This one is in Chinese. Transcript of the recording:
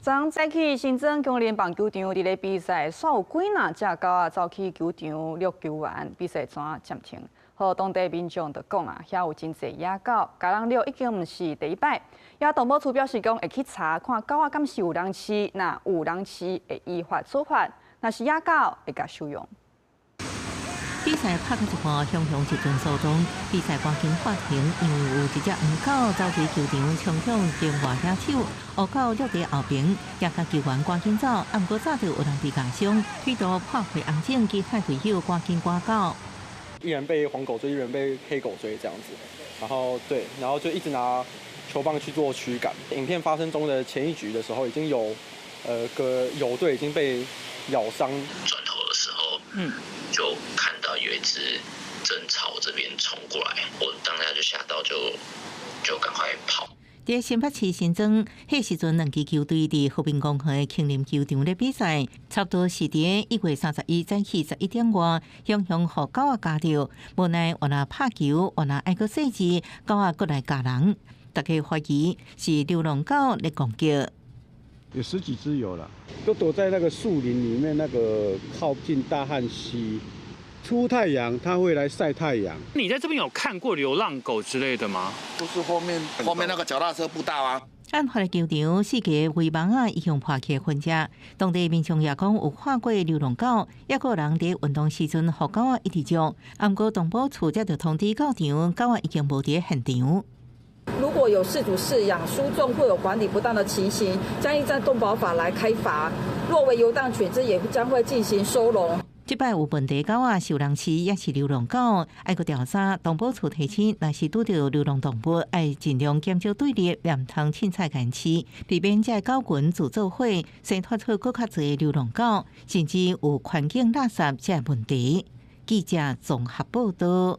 昨早起，新庄公联棒球场伫咧比赛，煞有几若只狗仔走去球场遛球完，比赛怎暂停？好，当地民众就讲啊，遐有真侪野狗，家人遛已经毋是第一摆。也动保处表示讲，会去查看狗仔敢是有人饲，若有人饲会依法处罚，若是野狗会甲收容。比赛拍到一半，熊熊一阵躁动。比赛赶紧发停，因为有一只黄狗走进球场，冲向另外野手，乌狗落在后边，也甲球员赶紧走。不过早就有人被咬伤，许多破坏红警其他队友赶紧赶到。一人被黄狗追，一人被黑狗追这样子，然后就一直拿球棒去做驱赶。影片发生中的前一局的时候，已经有个友队已经被咬伤。转头的时候，就看到有一只正朝这边冲过来，我当下就吓到，就赶快跑。在新北市新庄，迄时阵两支球队伫和平公园的庆林球场咧比赛，差不多是伫1月31早起11点外，熊熊互狗仔咬着，无奈原来拍球，原来爱个细致，狗仔过来咬人，大家怀疑是流浪狗咧攻击。有10几只有了，都躲在那个树林里面，那个靠近大汉溪。出太阳，它会来晒太阳。你在这边有看过流浪狗之类的吗？就是后面那个脚踏车步道啊。案发的球场4个围网啊已经破起分家，当地民众也讲有看过流浪狗，也有人伫运动时阵互狗仔一直捉。不过动保处才就通知到场，狗仔已经无伫现场。如果有饲主饲养、输纵或有管理不当的情形，将依照动保法来开罚。若为游荡犬只，也将会进行收容。即摆有问题狗仔受人饲，也是流浪狗，爱个调查。动保处提醒，若是拄到流浪动物，爱尽量减少对立，连通凊彩干饲，避免这狗群自作伙，生拖出更较侪流浪狗，甚至有环境垃圾这问题。记者综合报道。